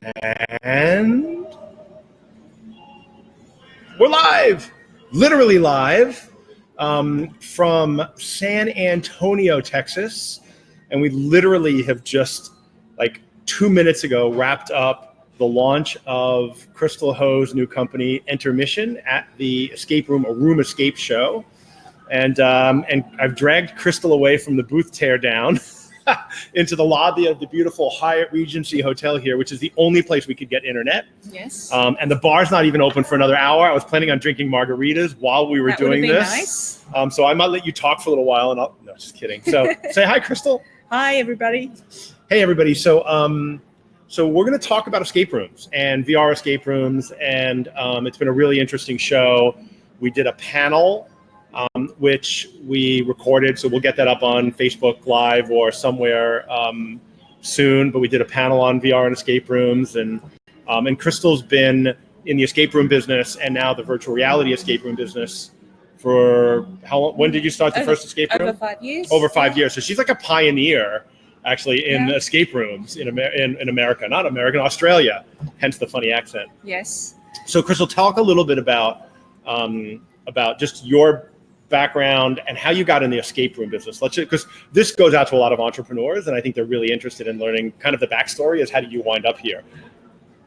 And we're live, literally live from San Antonio, Texas. And we literally have just like 2 minutes ago wrapped up the launch of Christal Ho's new company, Entermission, at the escape room, a room escape show. And I've dragged Christal away from the booth teardown into the lobby of the beautiful Hyatt Regency Hotel here, which is the only place we could get internet. Yes. And the bar's not even open for another hour. I was planning on drinking margaritas while we were doing this. Nice. So I might let you talk for a little while, and no, just kidding. So say hi, Christal. Hi, everybody. Hey, everybody. So we're going to talk about escape rooms and VR escape rooms, and it's been a really interesting show. We did a panel which we recorded, so we'll get that up on Facebook Live or somewhere soon. But we did a panel on VR and escape rooms, and Christal's been in the escape room business and now the virtual reality escape room business for how long? When did you start the first escape room? Over 5 years. Over 5 years. So she's like a pioneer, actually, in escape rooms in America, not America, Australia. Hence the funny accent. Yes. So Christal, talk a little bit about just your background and how you got in the escape room business. Because this goes out to a lot of entrepreneurs, and I think they're really interested in learning kind of the backstory as how did you wind up here?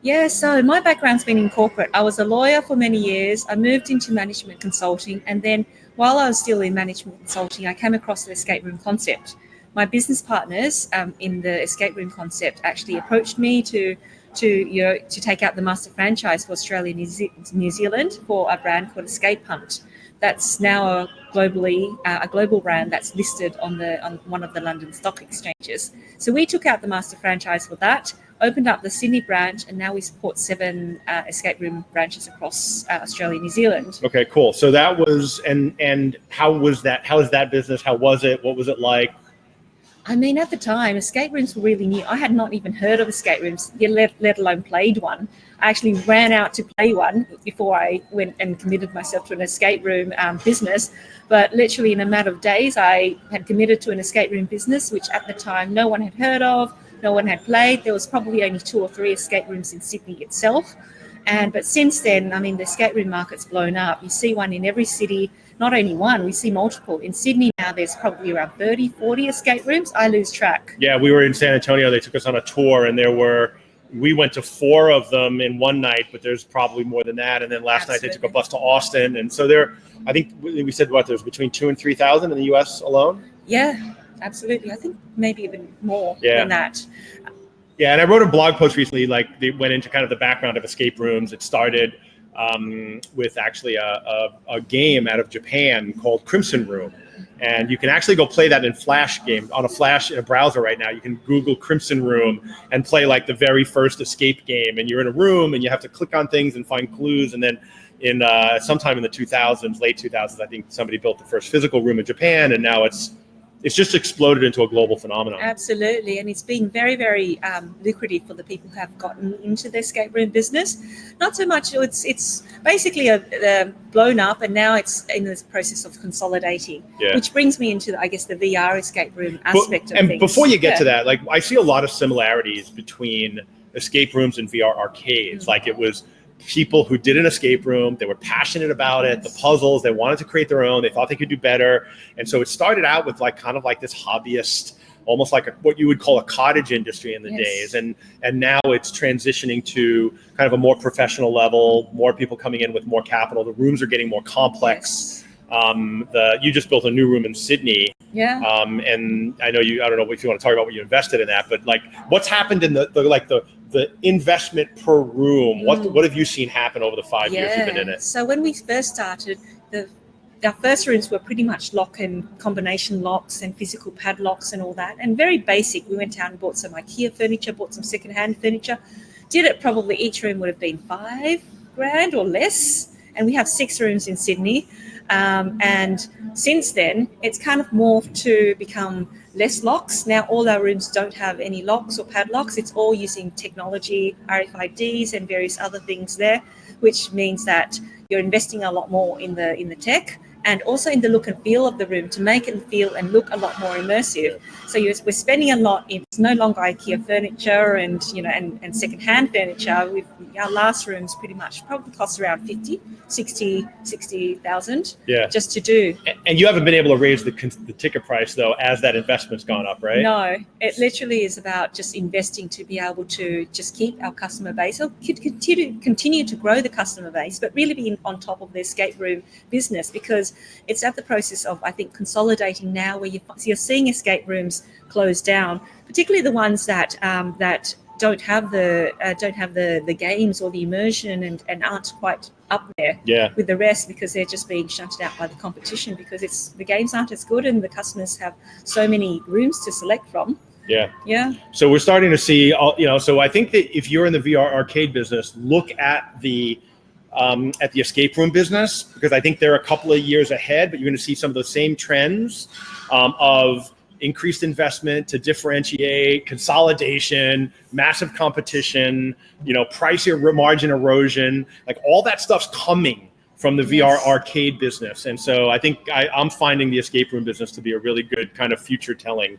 Yeah, so my background's been in corporate. I was a lawyer for many years. I moved into management consulting, and then while I was still in management consulting, I came across the escape room concept. My business partners in the escape room concept actually approached me to take out the master franchise for Australia and New Zealand for a brand called Escape Hunt. That's now a global brand that's listed on one of the London stock exchanges. So we took out the master franchise for that, opened up the Sydney branch, and now we support 7 escape room branches across Australia and New Zealand. Okay, cool. So that was, and how was that? How is that business? How was it? What was it like? I mean, at the time, escape rooms were really new. I had not even heard of escape rooms, let alone played one. I actually ran out to play one before I went and committed myself to an escape room business. But literally in a matter of days, I had committed to an escape room business, which at the time no one had heard of, no one had played. There was probably only 2 or 3 escape rooms in Sydney itself. But since then, I mean, the escape room market's blown up. You see one in every city. Not only one, we see multiple. In Sydney now, there's probably around 30, 40 escape rooms. I lose track. Yeah, we were in San Antonio. They took us on a tour, and we went to 4 of them in one night, but there's probably more than that. And then last night they took a bus to Austin. And so I think we said there's between 2,000 and 3,000 in the US alone? Yeah, absolutely. I think maybe even more than that. Yeah, and I wrote a blog post recently, like they went into kind of the background of escape rooms. It started with actually a game out of Japan called Crimson Room. And you can actually go play that in Flash game, on a Flash in a browser right now. You can Google Crimson Room and play like the very first escape game. And you're in a room and you have to click on things and find clues. And then in sometime in the 2000s, late 2000s, I think somebody built the first physical room in Japan. And now it's just exploded into a global phenomenon. Absolutely. And it's been very, very lucrative for the people who have gotten into the escape room business. Not so much, it's basically blown up, and now it's in this process of consolidating, which brings me into, I guess, the VR escape room aspect of things. And before you get to that, like I see a lot of similarities between escape rooms and VR arcades. Mm-hmm. Like it was people who did an escape room, they were passionate about it, the puzzles, they wanted to create their own, they thought they could do better. And so it started out with like kind of like this hobbyist, almost like what you would call a cottage industry in the days. And now it's transitioning to kind of a more professional level, more people coming in with more capital. The rooms are getting more complex. You just built a new room in Sydney. Yeah. And I know I don't know if you want to talk about what you invested in that, but like what's happened in the investment per room? What have you seen happen over the 5 years you've been in it? So when we first started, our first rooms were pretty much lock and combination locks and physical padlocks and all that, and very basic. We went out and bought some IKEA furniture, bought some secondhand furniture. Did it probably each room would have been $5,000 or less, and we have 6 rooms in Sydney. And since then, it's kind of morphed to become less locks. Now all our rooms don't have any locks or padlocks. It's all using technology, RFIDs and various other things there, which means that you're investing a lot more in the tech, and also in the look and feel of the room to make it feel and look a lot more immersive. So we're spending a lot. It's no longer IKEA furniture and and secondhand furniture. Our last rooms pretty much probably cost around 60,000 just to do. And you haven't been able to raise the ticket price though as that investment's gone up, right? No, it literally is about just investing to be able to just keep our customer base or continue to grow the customer base, but really be on top of the escape room business, because it's at the process of, I think, consolidating now, where you're seeing escape rooms close down, particularly the ones that don't have the games or the immersion and aren't quite up there with the rest, because they're just being shunted out by the competition, because the games aren't as good and the customers have so many rooms to select from. Yeah. So we're starting to see, so I think that if you're in the VR arcade business, look at the escape room business, because I think they're a couple of years ahead, but you're going to see some of the same trends of increased investment to differentiate, consolidation, massive competition, price margin erosion, like all that stuff's coming from the VR arcade business. And so I think I'm finding the escape room business to be a really good kind of future telling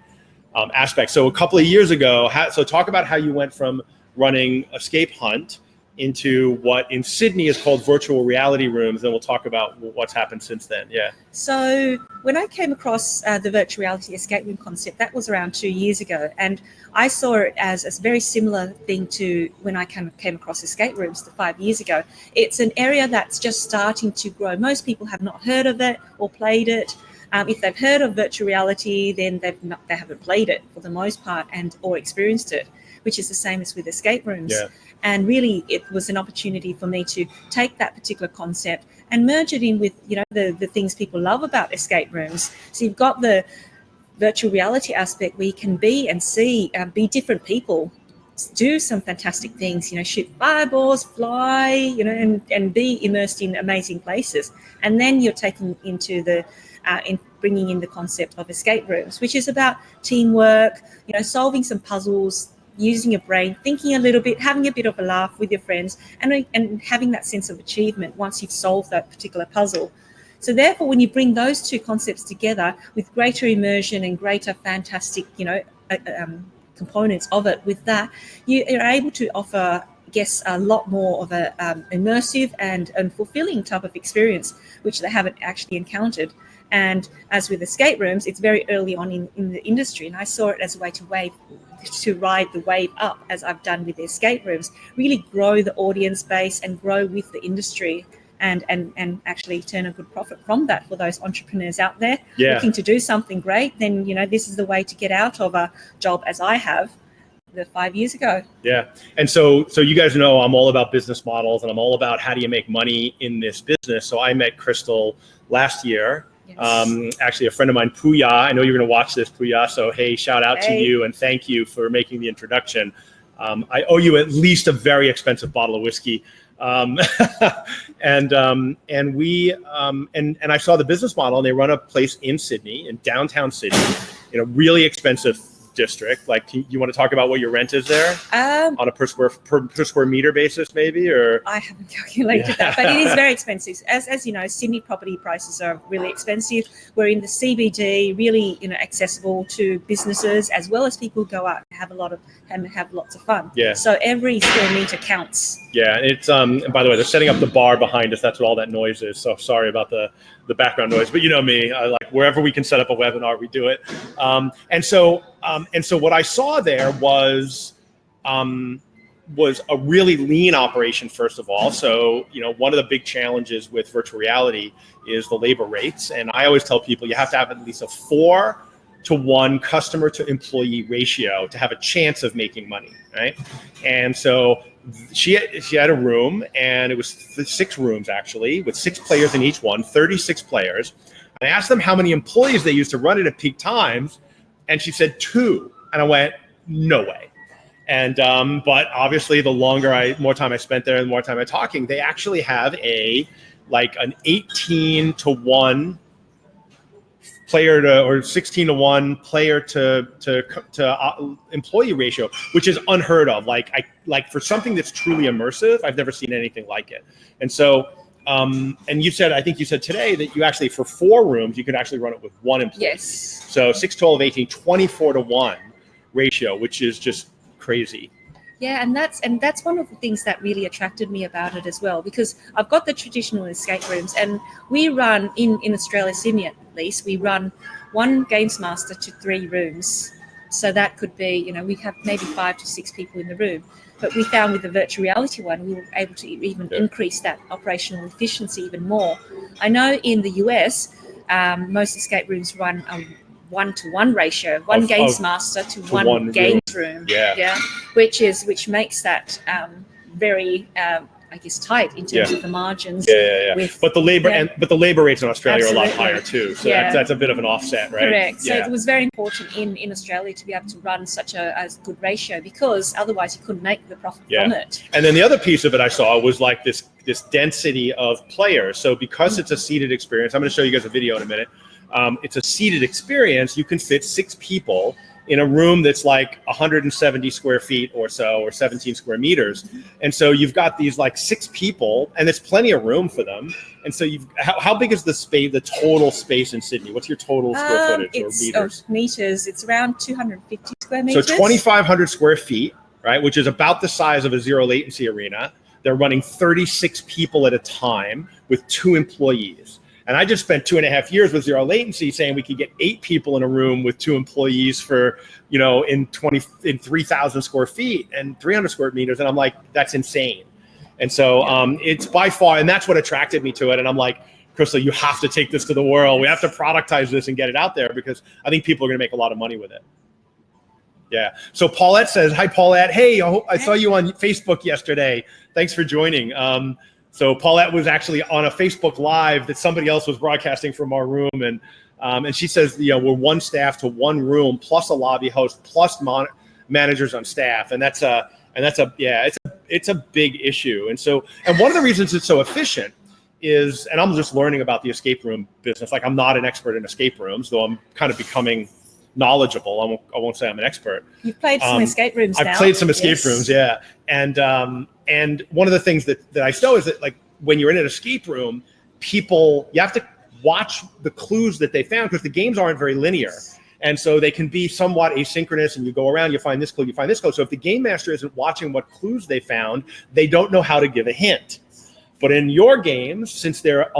aspect. So a couple of years ago, so talk about how you went from running Escape Hunt into what in Sydney is called virtual reality rooms, and we'll talk about what's happened since then. Yeah. So when I came across the virtual reality escape room concept, that was around 2 years ago, and I saw it as a very similar thing to when I came across escape rooms 5 years ago. It's an area that's just starting to grow. Most people have not heard of it or played it. If they've heard of virtual reality, then they haven't played it for the most part or experienced it, which is the same as with escape rooms. Yeah. And really, it was an opportunity for me to take that particular concept and merge it in with, the things people love about escape rooms. So you've got the virtual reality aspect where you can be and see, be different people, do some fantastic things, shoot fireballs, fly, and be immersed in amazing places. And then you're taking into bringing in the concept of escape rooms, which is about teamwork, solving some puzzles, using your brain, thinking a little bit, having a bit of a laugh with your friends, and having that sense of achievement once you've solved that particular puzzle. So therefore, when you bring those two concepts together with greater immersion and greater fantastic, components of it, with that, you're able to offer guests a lot more of a immersive and fulfilling type of experience, which they haven't actually encountered. And as with escape rooms, it's very early on in the industry, and I saw it as a way to ride the wave up, as I've done with the escape rooms, really grow the audience base and grow with the industry, and actually turn a good profit from that for those entrepreneurs out there looking to do something great. Then this is the way to get out of a job, as I have 5 years ago. Yeah. And so you guys know I'm all about business models, and I'm all about how do you make money in this business. So I met Christal last year. Yes. Actually, a friend of mine, Puya, I know you're going to watch this, Puya, so hey, shout out to you and thank you for making the introduction. I owe you at least a very expensive bottle of whiskey. And I saw the business model, and they run a place in Sydney, in downtown Sydney, in a really expensive district. Like, you want to talk about what your rent is there on a per square meter basis, maybe? Or I haven't calculated that, but it is very expensive. As you know, Sydney property prices are really expensive. We're in the CBD, really accessible to businesses as well as people who go out and have lots of fun. Yeah. So every square meter counts. Yeah, it's and by the way, they're setting up the bar behind us. That's what all that noise is. So sorry about the background noise, but you know me, I like wherever we can set up a webinar, we do it. And so what I saw there was a really lean operation, first of all. So, one of the big challenges with virtual reality is the labor rates. And I always tell people you have to have at least a 4-to-1 customer to employee ratio to have a chance of making money, right? And so she had a room, and it was 6 rooms actually, with 6 players in each one, 36 players. I asked them how many employees they used to run it at peak times, and she said 2. And I went, no way. And but obviously, the more time I spent there, and the more time I'm talking, they actually have an 18-to-1 player to, or 16-to-1 player to employee ratio, which is unheard of. Like for something that's truly immersive, I've never seen anything like it. And so And you said, I think you said today that you actually, for 4 rooms, you could actually run it with 1 employee. Yes. So 6, 12, 18, 24 to 1 ratio, which is just crazy. Yeah, and that's one of the things that really attracted me about it as well, because I've got the traditional escape rooms, and we run in Australia, Sydney at least, we run 1 games master to 3 rooms. So that could be, we have maybe 5 to 6 people in the room. But we found with the virtual reality one, we were able to even increase that operational efficiency even more. I know in the US, most escape rooms run a 1-to-1 ratio, one games master to one games room. Yeah. Which makes that very tight in terms of the margins. But the labor rates in Australia are a lot higher too. So that's a bit of an offset, right? Correct. So it was very important in Australia to be able to run such a good ratio, because otherwise you couldn't make the profit from it. And then the other piece of it I saw was like this density of players. So because it's a seated experience, I'm going to show you guys a video in a minute. It's a seated experience. You can fit 6 people in a room that's like 170 square feet or so, or 17 square meters. And so you've got these like 6 people, and there's plenty of room for them. And so how big is the total space in Sydney? What's your total square footage or meters? Meters, it's around 250 square meters. So 2,500 square feet, right? Which is about the size of a zero latency arena. They're running 36 people at a time with 2 employees. And I just spent 2.5 years with zero latency saying we could get 8 people in a room with 2 employees for, in 3,000 square feet and 300 square meters. And I'm like, that's insane. And so it's by far, and that's what attracted me to it. And I'm like, Christal, you have to take this to the world. We have to productize this and get it out there, because I think people are going to make a lot of money with it. Yeah. So Paulette says, hi, Paulette. Hey, I saw you on Facebook yesterday. Thanks for joining. So Paulette was actually on a Facebook Live that somebody else was broadcasting from our room, and she says, we're 1 staff to 1 room plus a lobby host plus managers on staff, and it's a big issue. And one of the reasons it's so efficient is, and I'm just learning about the escape room business. Like, I'm not an expert in escape rooms, though I'm kind of becoming knowledgeable. I won't say I'm an expert. You've played some escape rooms now. I've played some escape rooms, yeah. And one of the things that I know is that, like, when you're in an escape room, you have to watch the clues that they found, because the games aren't very linear. And so they can be somewhat asynchronous, and you go around, you find this clue, you find this clue. So if the game master isn't watching what clues they found, they don't know how to give a hint. But in your games, since they're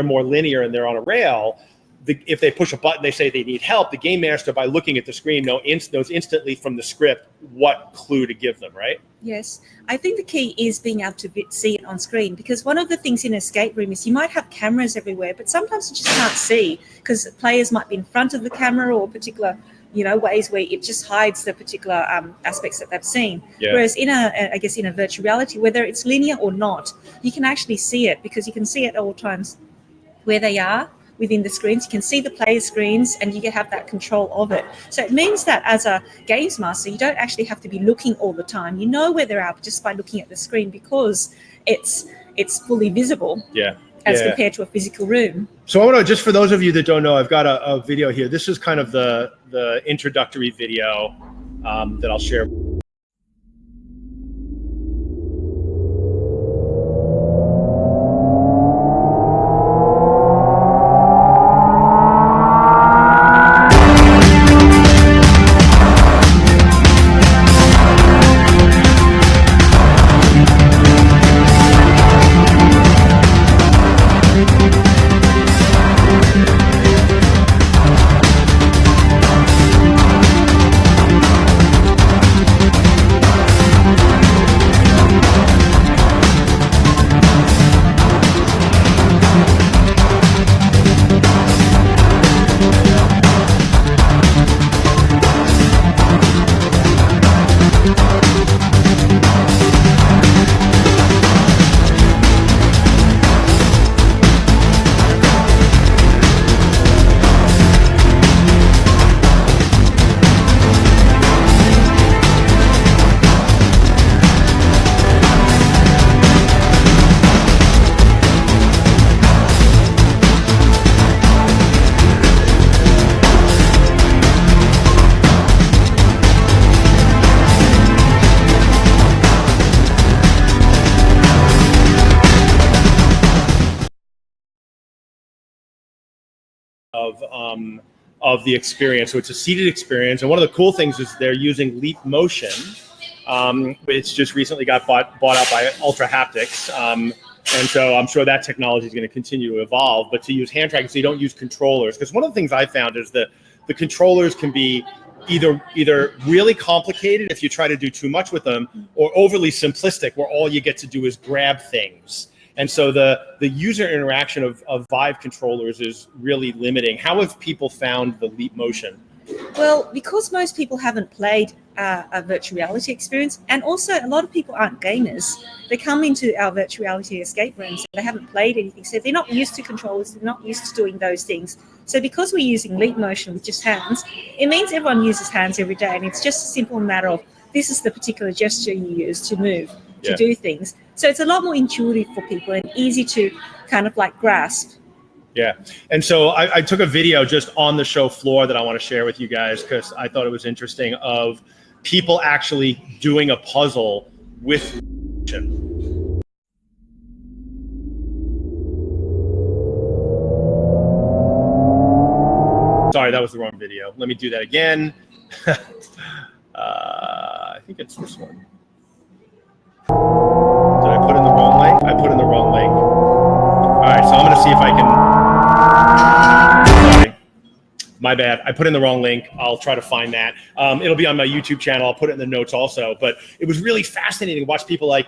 more linear and they're on a rail, if they push a button, they say they need help, the game master, by looking at the screen, knows instantly from the script what clue to give them, right? Yes. I think the key is being able to see it on screen, because one of the things in an escape room is you might have cameras everywhere, but sometimes you just can't see, because players might be in front of the camera, or particular ways where it just hides the particular aspects that they've seen. Yeah. Whereas in a virtual reality, whether it's linear or not, you can actually see it, because you can see at all times where they are within the screens. You can see the player screens, and you can have that control of it. So it means that as a games master, you don't actually have to be looking all the time. You know where they're at just by looking at the screen, because it's fully visible. Yeah. As compared to a physical room. So I want to, just for those of you that don't know, I've got a video here. This is kind of the introductory video that I'll share. of the experience. So it's a seated experience, and one of the cool things is they're using Leap Motion, which just recently got bought out by Ultra Haptics. And so I'm sure that technology is going to continue to evolve, but to use hand tracking, so you don't use controllers. Because one of the things I found is that the controllers can be either really complicated if you try to do too much with them, or overly simplistic where all you get to do is grab things. And so the user interaction of Vive controllers is really limiting. How have people found the Leap Motion? Well, because most people haven't played a virtual reality experience, and also a lot of people aren't gamers. They come into our virtual reality escape rooms and they haven't played anything, so they're not used to controllers, they're not used to doing those things. So because we're using Leap Motion with just hands, it means everyone uses hands every day, and it's just a simple matter of this is the particular gesture you use to move, to do things. So it's a lot more intuitive for people and easy to kind of like grasp. Yeah, and so I took a video just on the show floor that I want to share with you guys because I thought it was interesting, of people actually doing a puzzle with motion. Sorry, that was the wrong video. Let me do that again. I think it's this one. Did I put in the wrong link? I put in the wrong link. All right, so I'm going to see if I can. Sorry, my bad. I put in the wrong link. I'll try to find that. It'll be on my YouTube channel. I'll put it in the notes also. But it was really fascinating to watch people like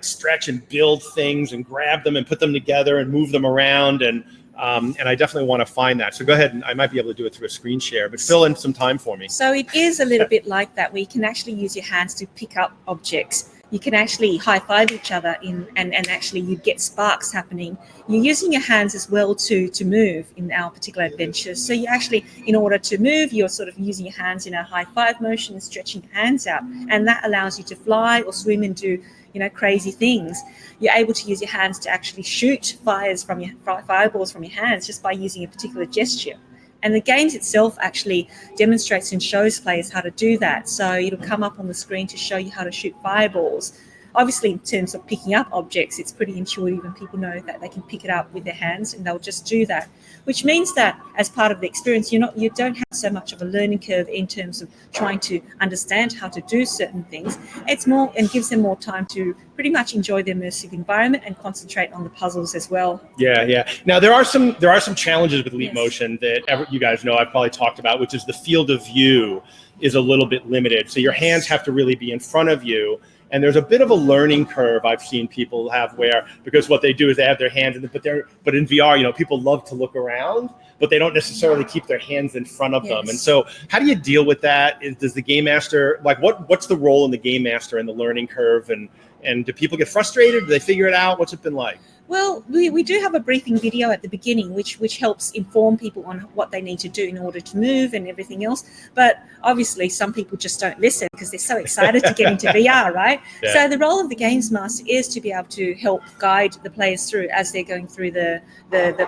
stretch and build things and grab them and put them together and move them around. And I definitely want to find that. So go ahead, and I might be able to do it through a screen share, but fill in some time for me. So it is a little bit like that, where you can actually use your hands to pick up objects. You can actually high-five each other and actually you get sparks happening. You're using your hands as well to move in our particular adventures. So you actually, in order to move, you're sort of using your hands in a high-five motion, stretching your hands out, and that allows you to fly or swim and do, crazy things. You're able to use your hands to actually shoot fireballs from your hands just by using a particular gesture. And the games itself actually demonstrates and shows players how to do that. So it'll come up on the screen to show you how to shoot fireballs. Obviously, in terms of picking up objects, it's pretty intuitive, and people know that they can pick it up with their hands and they'll just do that, which means that as part of the experience, you don't have so much of a learning curve in terms of trying to understand how to do certain things. It's more, and gives them more time to pretty much enjoy the immersive environment and concentrate on the puzzles as well. Yeah. Now there are some challenges with Leap Motion that you guys know I've probably talked about, which is the field of view is a little bit limited. So your hands have to really be in front of you. And there's a bit of a learning curve I've seen people have because what they do is they have their hands but in VR, people love to look around, but they don't necessarily keep their hands in front of them. And so how do you deal with that? Does the game master, what's the role in the game master in the learning curve? And do people get frustrated? Do they figure it out? What's it been like? Well, we do have a briefing video at the beginning, which helps inform people on what they need to do in order to move and everything else. But obviously, some people just don't listen because they're so excited to get into VR, right? Yeah. So the role of the Games Master is to be able to help guide the players through as they're going through the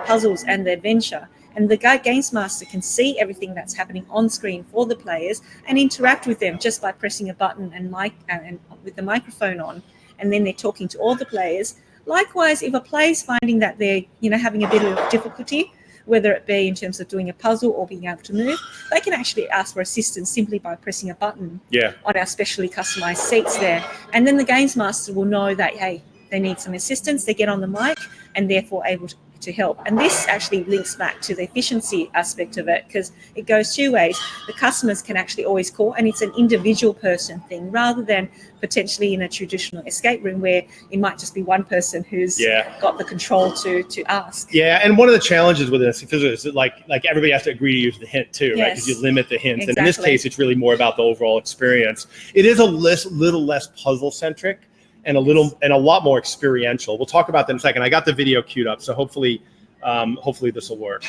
puzzles and the adventure. And the Games Master can see everything that's happening on screen for the players and interact with them just by pressing a button and with the microphone on. And then they're talking to all the players. Likewise, if a player is finding that they're having a bit of difficulty, whether it be in terms of doing a puzzle or being able to move, they can actually ask for assistance simply by pressing a button on our specially customized seats there. And then the Games Master will know that, hey, they need some assistance, they get on the mic and therefore able to help. And this actually links back to the efficiency aspect of it, because it goes two ways. The customers can actually always call, and it's an individual person thing rather than potentially in a traditional escape room where it might just be one person who's got the control to ask. Yeah, and one of the challenges with this is that like everybody has to agree to use the hint too, right? Because you limit the hints. Exactly. And in this case, it's really more about the overall experience. It is a little less puzzle centric and a lot more experiential. We'll talk about that in a second. I got the video queued up, so hopefully this will work.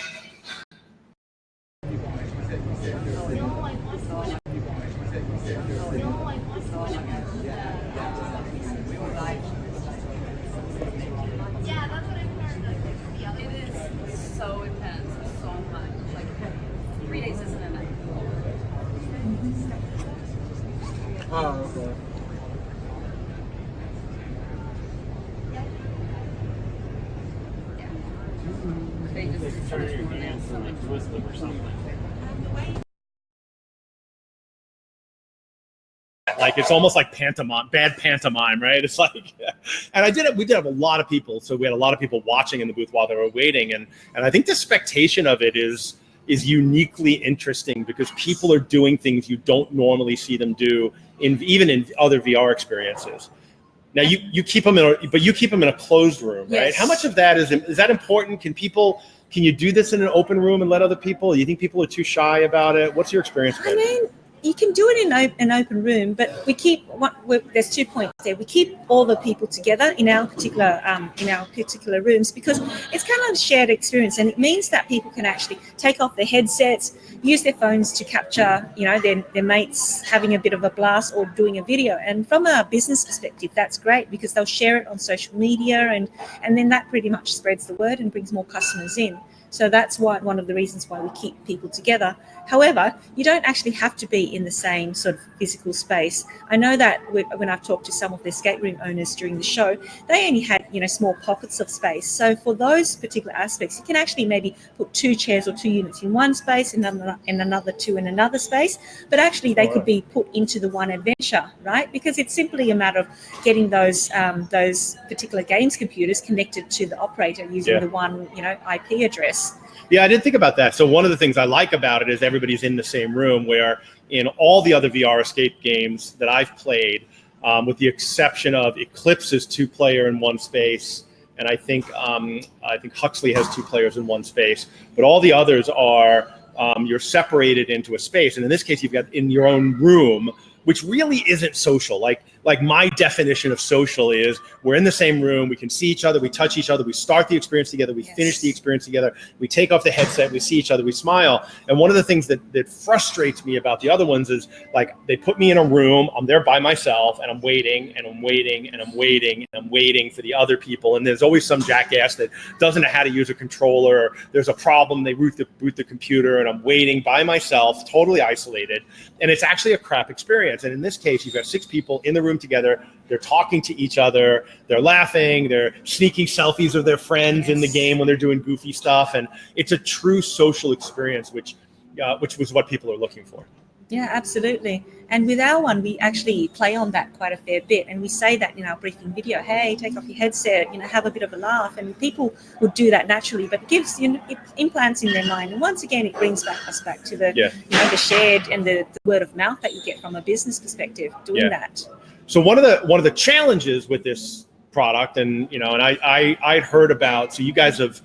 Oh, okay. They just charge more now. and like twist them or something. Like it's almost like pantomime, bad pantomime, right? It's like, and we did have a lot of people, so we had a lot of people watching in the booth while they were waiting, and I think the spectation of it is uniquely interesting because people are doing things you don't normally see them do even in other VR experiences. Now you keep them in a closed room, right? Yes. How much of that is that important? Can you do this in an open room and let other people? Do you think people are too shy about it? What's your experience been? I mean, you can do it in an open room, but there's 2 points there. We keep all the people together in our particular rooms because it's kind of a shared experience, and it means that people can actually take off their headsets, use their phones to capture, their mates having a bit of a blast or doing a video. And from a business perspective, that's great because they'll share it on social media, and then that pretty much spreads the word and brings more customers in. So that's one of the reasons why we keep people together. However, you don't actually have to be in the same sort of physical space. I know that when I've talked to some of the escape room owners during the show, they only had small pockets of space. So for those particular aspects, you can actually maybe put 2 chairs or 2 units in one space and another 2 in another space. But actually, they could be put into the one adventure, right? Because it's simply a matter of getting those particular games computers connected to the operator using the one IP address. Yeah, I didn't think about that. So one of the things I like about it is everybody's in the same room, where in all the other VR escape games that I've played, with the exception of Eclipse's 2-player in one space, and I think Huxley has 2 players in one space, but all the others are you're separated into a space, and in this case you've got in your own room, which really isn't social. Like my definition of social is we're in the same room, we can see each other, we touch each other, we start the experience together, we finish the experience together, we take off the headset, we see each other, we smile. And one of the things that frustrates me about the other ones is like they put me in a room, I'm there by myself, and I'm waiting and I'm waiting and I'm waiting and I'm waiting for the other people. And there's always some jackass that doesn't know how to use a controller, or there's a problem, they boot the computer, and I'm waiting by myself, totally isolated. And it's actually a crap experience. And in this case, you've got 6 people in the room together. They're talking to each other. They're laughing. They're sneaking selfies of their friends in the game when they're doing goofy stuff. And it's a true social experience, which was what people are looking for. Yeah, absolutely. And with our one, we actually play on that quite a fair bit. And we say that in our briefing video, hey, take off your headset, have a bit of a laugh. And people would do that naturally, but it gives, it implants in their mind. And once again, it brings us back to the, the shared and the word of mouth that you get from a business perspective doing that. So one of the challenges with this product, and, and I'd heard about, so you guys have,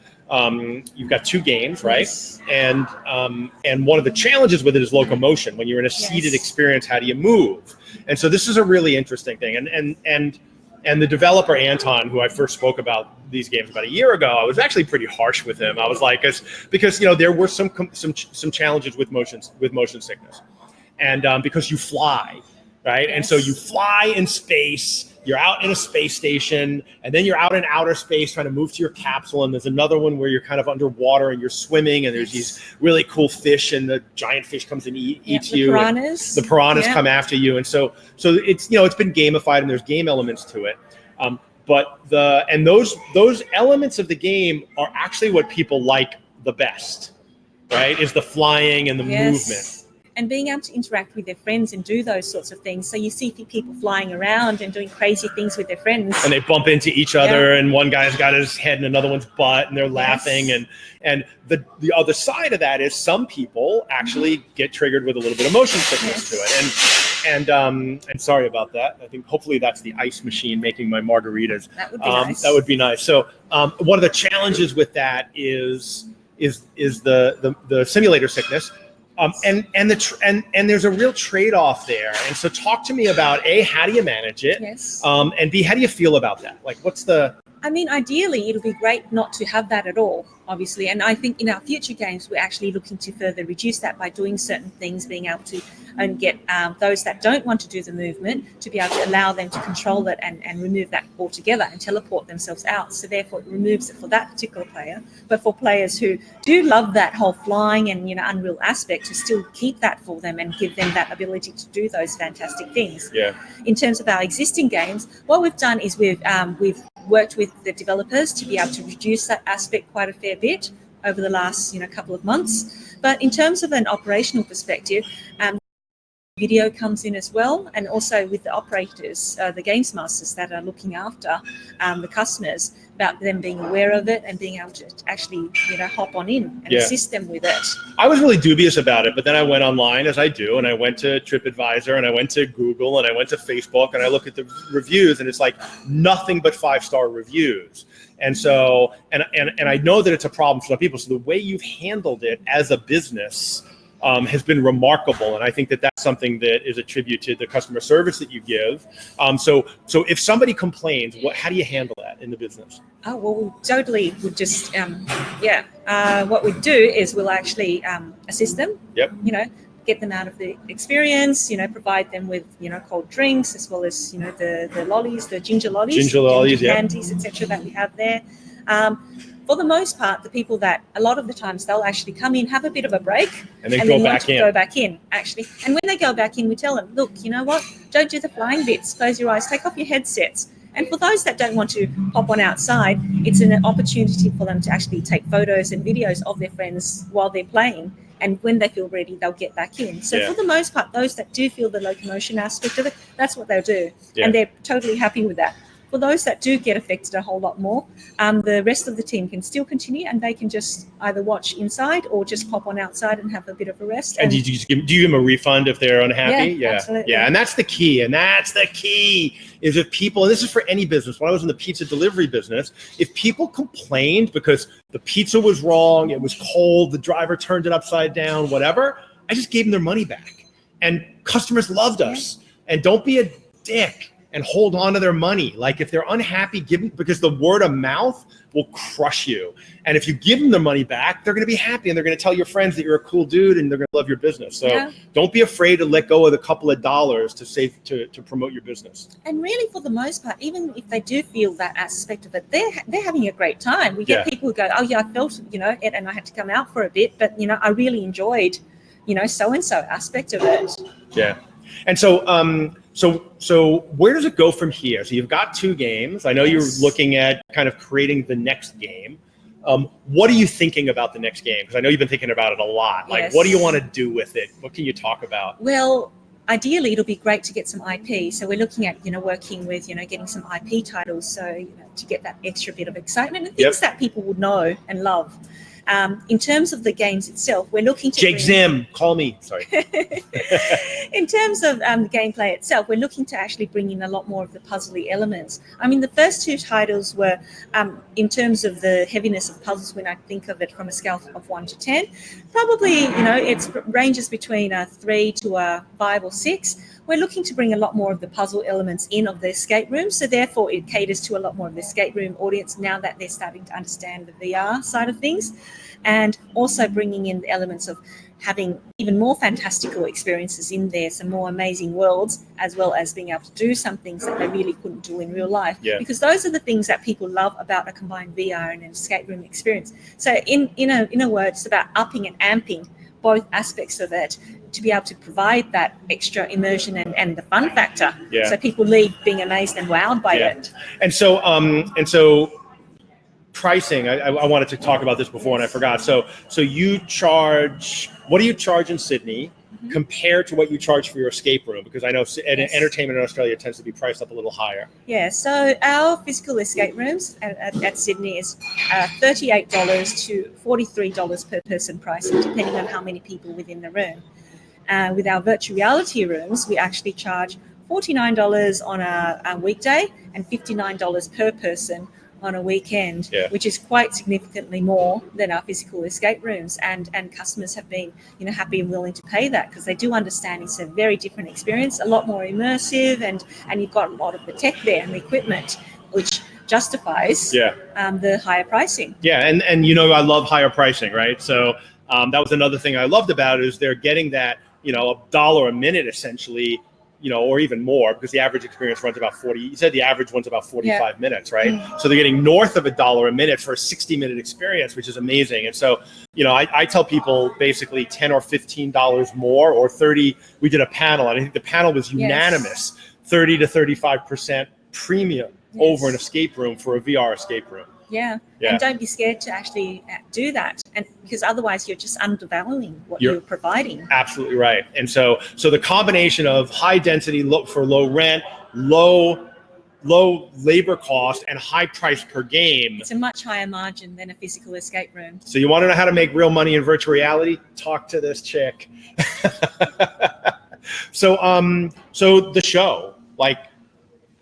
you've got 2 games, right? Yes. And one of the challenges with it is locomotion. When you're in a seated experience, how do you move? And so this is a really interesting thing. And the developer Anton, who I first spoke about these games about a year ago, I was actually pretty harsh with him. I was like, because there were some challenges with motion sickness, and because you fly, right? And so you fly in space. You're out in a space station, and then you're out in outer space trying to move to your capsule, and there's another one where you're kind of underwater and you're swimming, and there's these really cool fish, and the giant fish comes and eats you. The piranhas come after you, and so it's it's been gamified, and there's game elements to it. But those elements of the game are actually what people like the best, right? Is the flying and the movement. And being able to interact with their friends and do those sorts of things. So you see people flying around and doing crazy things with their friends. And they bump into each other, and one guy's got his head in another one's butt, and they're laughing. And the other side of that is some people actually get triggered with a little bit of motion sickness to it. And sorry about that. I think hopefully that's the ice machine making my margaritas. That would be nice. That would be nice. So one of the challenges with that is the simulator sickness. And there's a real trade-off there. And so talk to me about A, how do you manage it? Yes. And B, how do you feel about that? Like, what's the... I mean, ideally, it'll be great not to have that at all, obviously. And I think in our future games, we're actually looking to further reduce that by doing certain things, being able to and get those that don't want to do the movement to be able to allow them to control it and remove that altogether and teleport themselves out. So therefore, it removes it for that particular player. But for players who do love that whole flying and unreal aspect, to still keep that for them and give them that ability to do those fantastic things. Yeah. In terms of our existing games, what we've done is we've worked with the developers to be able to reduce that aspect quite a fair bit. over the last couple of months. But in terms of an operational perspective, video comes in as well, and also with the operators, the games masters that are looking after the customers, about them being aware of it and being able to actually hop on in and assist them with it. I was really dubious about it, but then I went online, as I do, and I went to TripAdvisor, and I went to Google, and I went to Facebook, and I look at the reviews, and it's like nothing but 5-star reviews. And so, and I know that it's a problem for some people. So the way you've handled it as a business has been remarkable, and I think that that's something that is a tribute to the customer service that you give. So if somebody complains, how do you handle that in the business? Oh, well, we totally would just, what we do is we'll actually assist them. Yep. Get them out of the experience. Provide them with cold drinks, as well as the lollies, the ginger lollies, candies, etc. that we have there. For the most part, the people that a lot of the times they'll actually come in, have a bit of a break, and then go back in. Actually. And when they go back in, we tell them, look, you know what? Don't do the flying bits. Close your eyes. Take off your headsets. And for those that don't want to hop on outside, it's an opportunity for them to actually take photos and videos of their friends while they're playing. And when they feel ready, they'll get back in. So for the most part, those that do feel the locomotion aspect of it, that's what they'll do. Yeah. And they're totally happy with that. For those that do get affected a whole lot more, the rest of the team can still continue, and they can just either watch inside or just pop on outside and have a bit of a rest. And do you give them a refund if they're unhappy? Yeah, absolutely. Yeah, and that's the key. Is if people, and this is for any business, when I was in the pizza delivery business, if people complained because the pizza was wrong, it was cold, the driver turned it upside down, whatever, I just gave them their money back. And customers loved us. And don't be a dick and hold on to their money. Like if they're unhappy, because the word of mouth will crush you. And if you give them their money back, they're gonna be happy, and they're gonna tell your friends that you're a cool dude, and they're gonna love your business. So don't be afraid to let go of a couple of dollars to save, to promote your business. And really, for the most part, even if they do feel that aspect of it, they're having a great time. We get people who go, oh yeah, I felt, it, and I had to come out for a bit, but I really enjoyed, so-and-so aspect of it. Yeah. And so where does it go from here? So you've got 2 games. I know you're looking at kind of creating the next game. What are you thinking about the next game? Because I know you've been thinking about it a lot. Like, what do you want to do with it? What can you talk about? Well, ideally, it'll be great to get some IP. So we're looking at, working with, getting some IP titles. So, to get that extra bit of excitement and things that people would know and love. In terms of the games itself, we're looking to Jake Zim, call me. Sorry. In terms of the gameplay itself, we're looking to actually bring in a lot more of the puzzly elements. I mean, the first 2 titles were, in terms of the heaviness of puzzles, when I think of it from a scale of 1 to 10, probably, it ranges between a 3 to a 5 or 6. We're looking to bring a lot more of the puzzle elements in of the escape room, so therefore it caters to a lot more of the escape room audience now that they're starting to understand the VR side of things, and also bringing in the elements of having even more fantastical experiences in there, some more amazing worlds, as well as being able to do some things that they really couldn't do in real life. Yeah. Because those are the things that people love about a combined VR and an escape room experience. So in a word, it's about upping and amping both aspects of it to be able to provide that extra immersion and the fun factor. Yeah. So people leave being amazed and wowed by it. And so pricing, I wanted to talk about this before and I forgot. So you charge, what do you charge in Sydney compared to what you charge for your escape room? Because I know entertainment in Australia tends to be priced up a little higher. Yeah, so our physical escape rooms at Sydney is $38 to $43 per person pricing, depending on how many people within the room. With our virtual reality rooms, we actually charge $49 on a weekday and $59 per person on a weekend, which is quite significantly more than our physical escape rooms, and customers have been happy and willing to pay that because they do understand it's a very different experience, a lot more immersive, and you've got a lot of the tech there and the equipment, which justifies the higher pricing. Yeah, and I love higher pricing, right? So that was another thing I loved about it, is they're getting that $1 a minute essentially, or even more, because the average experience runs about 40. You said the average one's about 45 minutes, right? So they're getting north of $1 a minute for a 60-minute experience, which is amazing. And so, I tell people basically $10 or $15 more, or 30. We did a panel, and I think the panel was unanimous, 30 to 35% premium over an escape room for a VR escape room. Yeah. Yeah. And don't be scared to actually do that, and because otherwise you're just undervaluing what you're providing. Absolutely right. And so the combination of high density, for low rent, low labor cost, and high price per game. It's a much higher margin than a physical escape room. So you want to know how to make real money in virtual reality? Talk to this chick. So the show, like,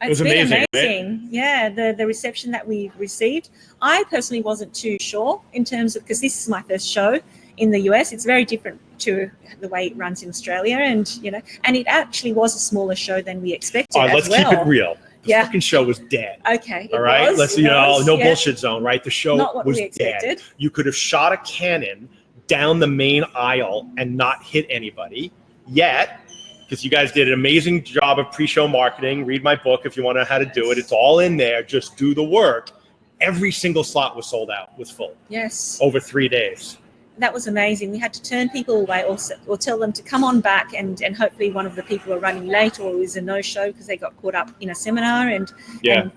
it was amazing. Right? Yeah, the reception that we received. I personally wasn't too sure in terms of, because this is my first show in the US. It's very different to the way it runs in Australia, and it actually was a smaller show than we expected. All right, let's keep it real. The fucking show was dead. Okay. All right. Let's bullshit zone, right? The show was dead. You could have shot a cannon down the main aisle and not hit anybody. Yet, because you guys did an amazing job of pre-show marketing. Read my book if you want to know how to do it. It's all in there. Just do the work. Every single slot was sold out, was full. Yes. Over 3 days. That was amazing. We had to turn people away or tell them to come on back, and hopefully one of the people were running late or it was a no-show because they got caught up in a seminar and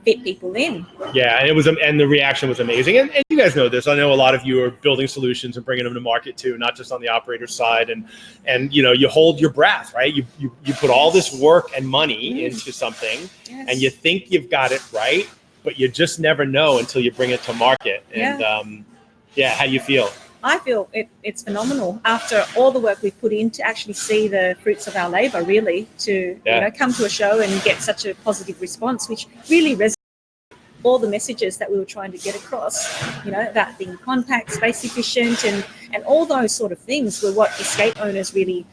fit people in. Yeah, and the reaction was amazing. And you guys know this. I know a lot of you are building solutions and bringing them to market too, not just on the operator side. And you hold your breath, right? You put all this work and money into something, and you think you've got it right, but you just never know until you bring it to market. And how do you feel? I feel it's phenomenal after all the work we've put in to actually see the fruits of our labor, really, to come to a show and get such a positive response, which really resonates with all the messages that we were trying to get across, about being compact, space efficient, and all those sort of things were what escape owners really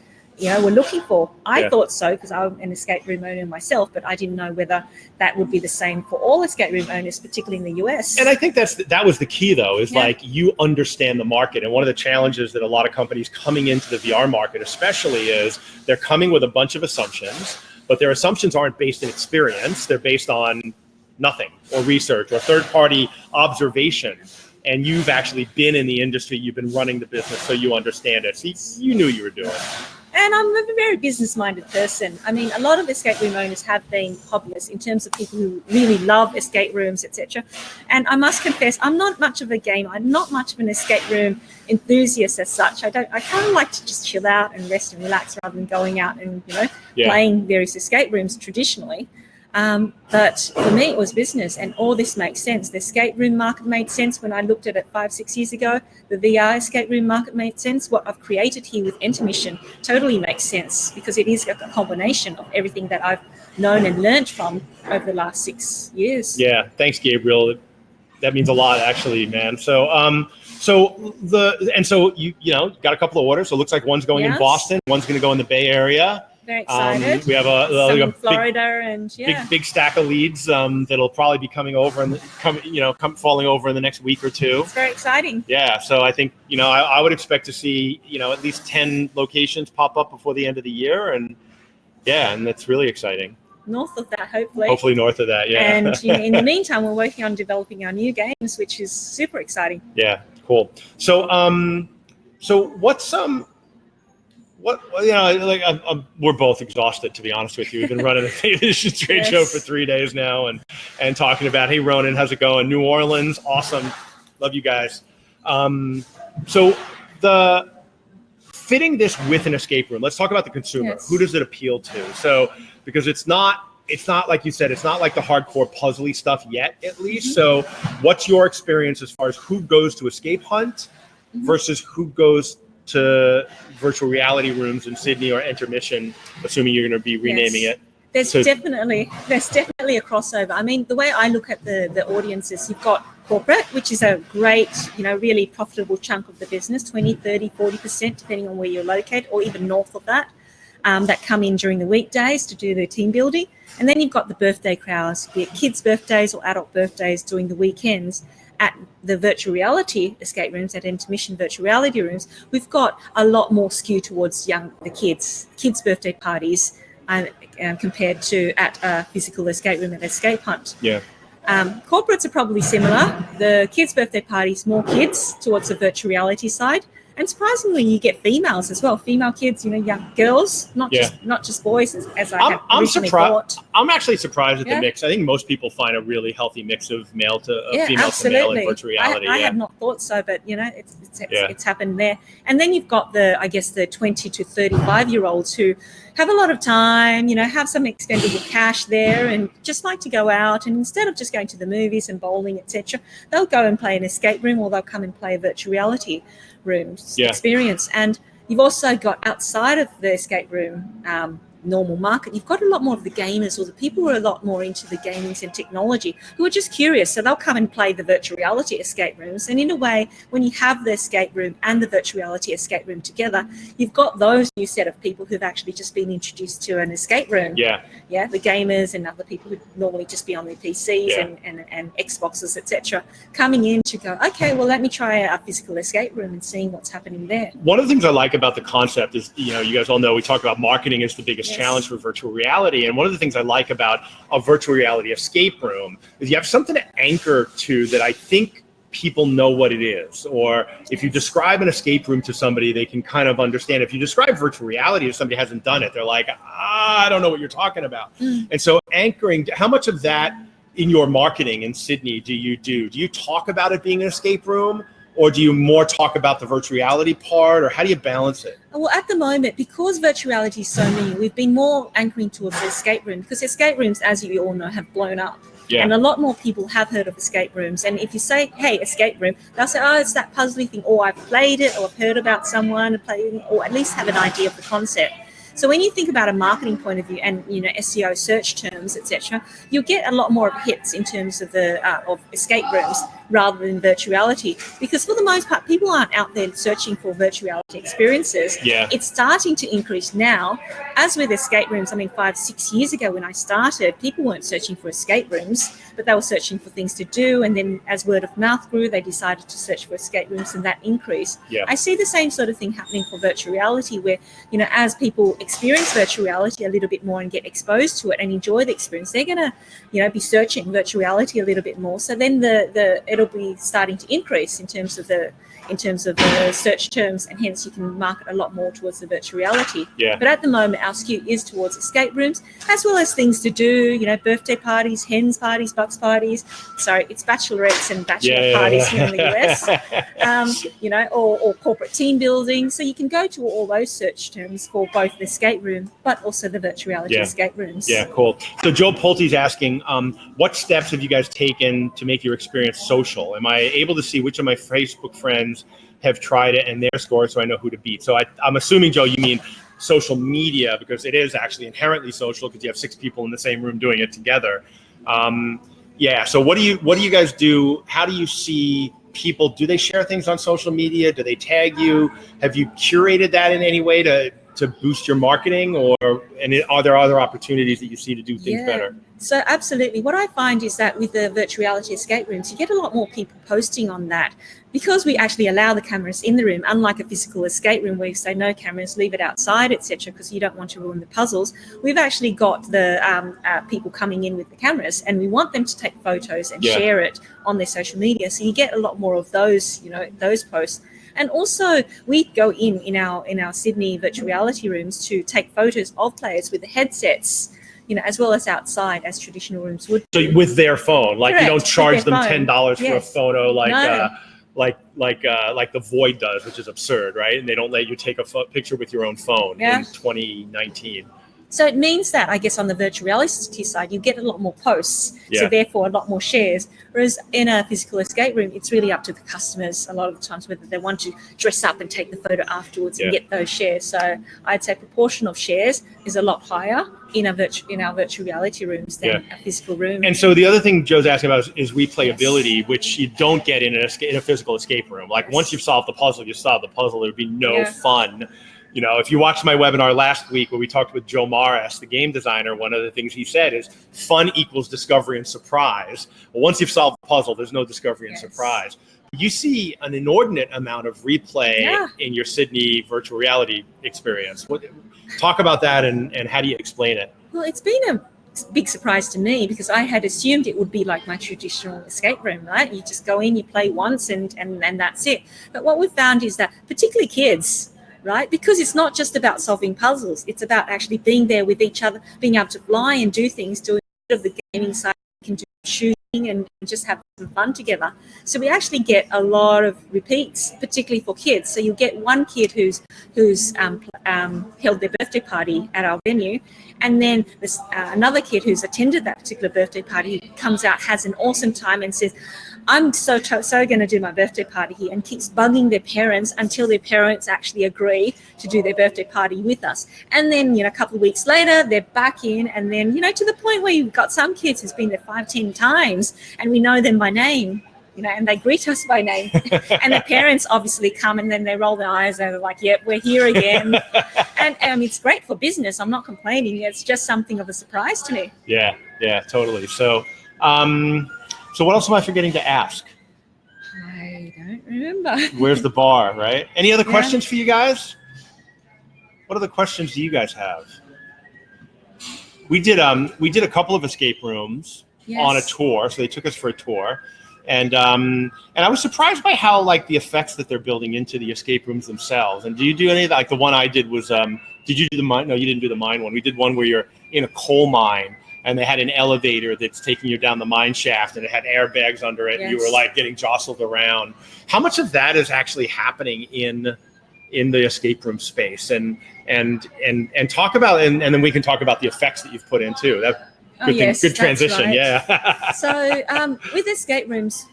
were looking for. I thought so because I'm an escape room owner myself, but I didn't know whether that would be the same for all escape room owners, particularly in the US. And I think that was the key, though, is like you understand the market. And one of the challenges that a lot of companies coming into the VR market especially is they're coming with a bunch of assumptions, but their assumptions aren't based in experience. They're based on nothing or research or third-party observation. And you've actually been in the industry. You've been running the business, so you understand it. So you knew you were doing it. And I'm a very business-minded person. I mean, a lot of escape room owners have been hobbyists in terms of people who really love escape rooms, etc. And I must confess, I'm not much of a gamer. I'm not much of an escape room enthusiast as such. I kind of like to just chill out and rest and relax rather than going out and playing various escape rooms traditionally. But for me, it was business, and all this makes sense. The escape room market made sense when I looked at it 5-6 years ago. The VR escape room market made sense. What I've created here with Entermission totally makes sense because it is a combination of everything that I've known and learned from over the last 6 years. Yeah, thanks, Gabriel. That means a lot, actually, man. So, you got a couple of orders. So it looks like one's going in Boston, one's going to go in the Bay Area. Very excited. We have a Florida big stack of leads that'll probably be coming over and falling over in the next week or two. It's very exciting. Yeah, so I think I would expect to see at least 10 locations pop up before the end of the year, and that's really exciting. North of that, hopefully. Hopefully north of that, yeah. And in the meantime, we're working on developing our new games, which is super exciting. Yeah, cool. So what's we're both exhausted, to be honest with you. We've been running the Entermission trade show for 3 days now and talking about, hey, Ronan, how's it going? New Orleans, awesome. Love you guys. So the fitting this with an escape room, let's talk about the consumer. Who does it appeal to? So because it's not like you said, it's not like the hardcore puzzly stuff yet, at least. So what's your experience as far as who goes to escape hunt versus who goes to virtual reality rooms in Sydney or Entermission, assuming you're going to be renaming it? There's definitely a crossover. I mean, the way I look at the audiences, you've got corporate, which is a great, really profitable chunk of the business, 20, 30, 40%, depending on where you're located, or even north of that, that come in during the weekdays to do their team building. And then you've got the birthday crowds, be it kids' birthdays or adult birthdays during the weekends. At the virtual reality escape rooms, at Entermission virtual reality rooms, we've got a lot more skew towards the kids' birthday parties compared to at a physical escape room at Escape Hunt. Yeah. Corporates are probably similar. The kids' birthday parties, more kids towards the virtual reality side. And surprisingly, you get females as well, female kids, young girls, not just boys, as I had originally thought. I'm actually surprised at the mix. I think most people find a really healthy mix of female to male in virtual reality. I had not thought so, but it's happened there. And then you've got the 20 to 35-year-olds who have a lot of time, have some expendable cash there and just like to go out, and instead of just going to the movies and bowling, etc., they'll go and play an escape room, or they'll come and play a virtual reality room experience. And you've also got, outside of the escape room normal market, you've got a lot more of the gamers, or the people who are a lot more into the gamings and technology, who are just curious. So they'll come and play the virtual reality escape rooms. And in a way, when you have the escape room and the virtual reality escape room together, you've got those new set of people who've actually just been introduced to an escape room. The gamers and other people who normally just be on their PCs and Xboxes, etc., coming in to go, okay, well, let me try a physical escape room and seeing what's happening there. One of the things I like about the concept is, you guys all know we talk about marketing is the biggest challenge for virtual reality. And one of the things I like about a virtual reality escape room is you have something to anchor to that I think people know what it is. Or if you describe an escape room to somebody, they can kind of understand. If you describe virtual reality to somebody who hasn't done it, they're like, I don't know what you're talking about. And so anchoring, how much of that in your marketing in Sydney do you do? Do you talk about it being an escape room? Or do you more talk about the virtual reality part, or how do you balance it? Well, at the moment, because virtual reality is so new, we've been more anchoring towards the escape room, because escape rooms, as you all know, have blown up. And a lot more people have heard of escape rooms. And if you say, hey, escape room, they'll say, oh, it's that puzzly thing, or I've played it, or I've heard about someone playing it, or at least have an idea of the concept. So when you think about a marketing point of view and SEO search terms, etc., you'll get a lot more of hits in terms of the of escape rooms rather than virtual reality, because for the most part, people aren't out there searching for virtual reality experiences. It's starting to increase now. As with escape rooms, 5-6 years ago when I started, people weren't searching for escape rooms, but they were searching for things to do. And then as word of mouth grew, they decided to search for escape rooms, and that increased. I see the same sort of thing happening for virtual reality, where, as people experience virtual reality a little bit more and get exposed to it and enjoy the experience, they're going to, be searching virtual reality a little bit more. So then it'll be starting to increase in terms of the search terms, and hence you can market a lot more towards the virtual reality. But at the moment, our skew is towards escape rooms, as well as things to do, birthday parties, hens parties, bucks parties. Sorry, it's bachelorettes and bachelor parties here in the US. Or corporate team building. So you can go to all those search terms for both the escape room, but also the virtual reality escape rooms. Cool. So Joe Pulte's asking, what steps have you guys taken to make your experience social? Am I able to see which of my Facebook friends have tried it and their score, so I know who to beat? So I'm assuming, Joe, you mean social media, because it is actually inherently social, because you have 6 people in the same room doing it together. So what do you guys do? How do you see people? Do they share things on social media? Do they tag you? Have you curated that in any way to boost your marketing, and are there other opportunities that you see to do things better? So absolutely. What I find is that with the virtual reality escape rooms, you get a lot more people posting on that, because we actually allow the cameras in the room, unlike a physical escape room where you say no cameras, leave it outside, etc., because you don't want to ruin the puzzles. We've actually got the people coming in with the cameras, and we want them to take photos and share it on their social media. So you get a lot more of those, those posts. And also, we go in our Sydney virtual reality rooms to take photos of players with the headsets, as well as outside, as traditional rooms would. So with their phone, like Correct, you don't charge them phone. $10 for a photo, No. like the Void does, which is absurd, right? And they don't let you take a picture with your own phone in 2019. So it means that, I guess, on the virtual reality side, you get a lot more posts, so therefore a lot more shares. Whereas in a physical escape room, it's really up to the customers a lot of the times whether they want to dress up and take the photo afterwards and get those shares. So I'd say proportion of shares is a lot higher in our virtual reality rooms than a physical room. And so the other thing Joe's asking about is replayability, which you don't get in a physical escape room. Like once you've solved the puzzle, you solve the puzzle. There would be no fun. If you watched my webinar last week where we talked with Joe Morris, the game designer, one of the things he said is fun equals discovery and surprise. Well, once you've solved the puzzle, there's no discovery and surprise. You see an inordinate amount of replay in your Sydney virtual reality experience. Talk about that and how do you explain it? Well, it's been big surprise to me, because I had assumed it would be like my traditional escape room, right? You just go in, you play once, and that's it. But what we've found is that particularly kids, right? Because it's not just about solving puzzles. It's about actually being there with each other, being able to fly and do things, doing a bit of the gaming side, you can do shooting and just have some fun together. So we actually get a lot of repeats, particularly for kids. So you'll get one kid who's held their birthday party at our venue, and then this another kid who's attended that particular birthday party comes out, has an awesome time, and says, I'm so going to do my birthday party here, and keeps bugging their parents until their parents actually agree to do their birthday party with us. And then, a couple of weeks later, they're back in, and then, to the point where you've got some kids who's been there 5-10 times, and we know them by name, and they greet us by name. And the parents obviously come, and then they roll their eyes and they're like, yep, we're here again. And it's great for business. I'm not complaining. It's just something of a surprise to me. Yeah, totally. So, so what else am I forgetting to ask? I don't remember. Where's the bar, right? Any other questions for you guys? What other questions do you guys have? We did a couple of escape rooms on a tour. So they took us for a tour. And I was surprised by how the effects that they're building into the escape rooms themselves. And do you do any of that? Like the one I did was, did you do the mine? No, you didn't do the mine one. We did one where you're in a coal mine, and they had an elevator that's taking you down the mine shaft, and it had airbags under it. And you were getting jostled around. How much of that is actually happening in the escape room space? And talk about, and then we can talk about the effects that you've put in too. Good transition. Right. Yeah. So with escape rooms,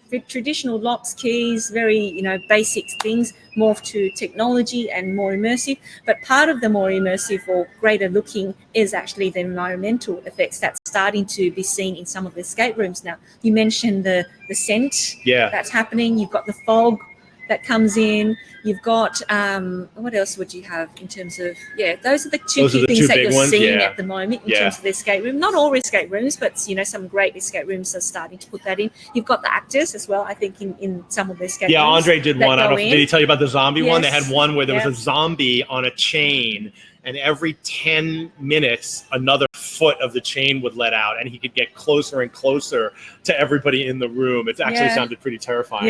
the traditional locks, keys, very basic things morph to technology and more immersive. But part of the more immersive or greater looking is actually the environmental effects that's starting to be seen in some of the escape rooms now. You mentioned the scent that's happening. You've got the fog that comes in. You've got what else would you have in terms of those are the two key things that you're seeing at the moment in terms of the escape room. Not all escape rooms, but some great escape rooms are starting to put that in. You've got the actors as well, I think, in some of the escape rooms. Yeah, Andre did one. I don't know, did he tell you about the zombie one? They had one where there was a zombie on a chain, and every 10 minutes another foot of the chain would let out, and he could get closer and closer to everybody in the room. It actually sounded pretty terrifying.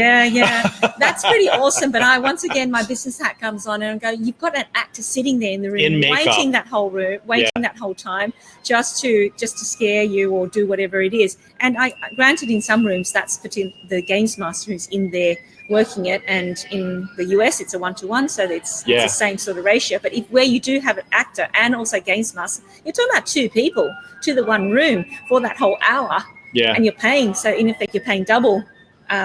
That's pretty awesome. But once again, my business hat comes on and I go, you've got an actor sitting there in the room, waiting that whole time just to scare you or do whatever it is. And granted, in some rooms that's the games master who's in there working it, and in the US it's a 1-to-1, so it's the same sort of ratio. But where you do have an actor and also games master, you're talking about two people to the one room for that whole hour, and you're paying, so in effect you're paying double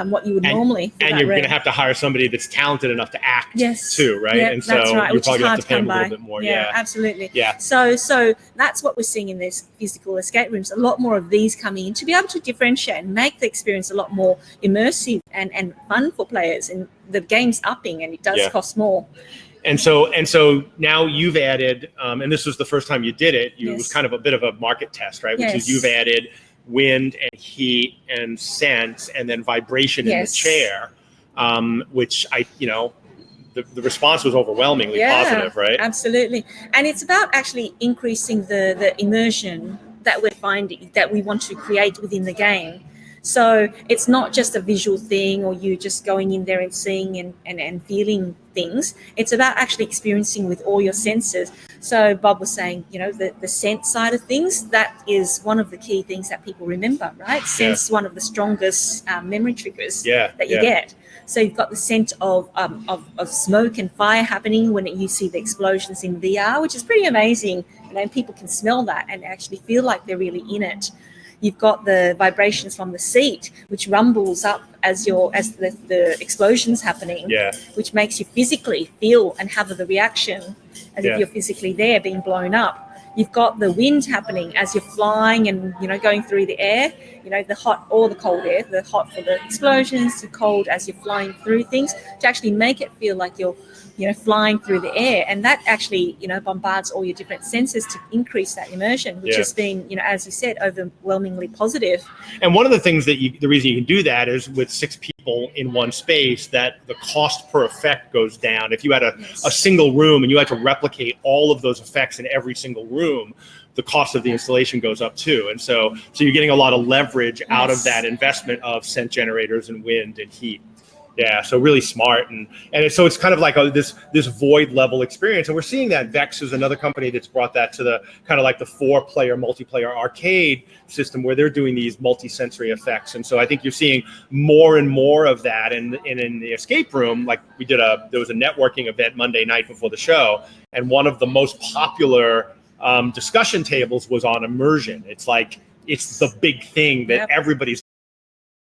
what you would normally. And you're going to have to hire somebody that's talented enough to act too, right? Yeah, and so that's right, you which probably is have hard to pay them a by. little bit more. Yeah, absolutely. Yeah. So that's what we're seeing in this physical escape rooms. A lot more of these coming in to be able to differentiate and make the experience a lot more immersive and fun for players. And the game's upping, and it does cost more. And so now you've added, and this was the first time you did it. It was kind of a bit of a market test, right? Which is you've added wind and heat and sense and then vibration in the chair, which the response was overwhelmingly positive, right? Absolutely. And it's about actually increasing the immersion that we're finding, that we want to create within the game. So it's not just a visual thing or you just going in there and seeing and feeling things. It's about actually experiencing with all your senses. So Bob was saying, the sense side of things, that is one of the key things that people remember, right? Sense is one of the strongest memory triggers that you get. So you've got the scent of smoke and fire happening when you see the explosions in VR, which is pretty amazing. And people can smell that and actually feel like they're really in it. You've got the vibrations from the seat, which rumbles up as the explosion's happening, which makes you physically feel and have the reaction as if you're physically there being blown up. You've got the wind happening as you're flying and, going through the air, the hot or the cold air, the hot for the explosions, the cold as you're flying through things, to actually make it feel like you're flying through the air. And that actually, bombards all your different senses to increase that immersion, which has been, as you said, overwhelmingly positive. And one of the things the reason you can do that is with 6 people in one space, that the cost per effect goes down. If you had a single room and you had to replicate all of those effects in every single room, the cost of the installation goes up too. And so you're getting a lot of leverage out of Yes. that investment of scent generators and wind and heat. Yeah, so really smart, and it's kind of like this void level experience, and we're seeing that. Vex is another company that's brought that to the kind of like the 4-player multiplayer arcade system where they're doing these multi-sensory effects, and so I think you're seeing more and more of that. And in the escape room, like there was a networking event Monday night before the show, and one of the most popular discussion tables was on immersion. It's the big thing that Yep. everybody's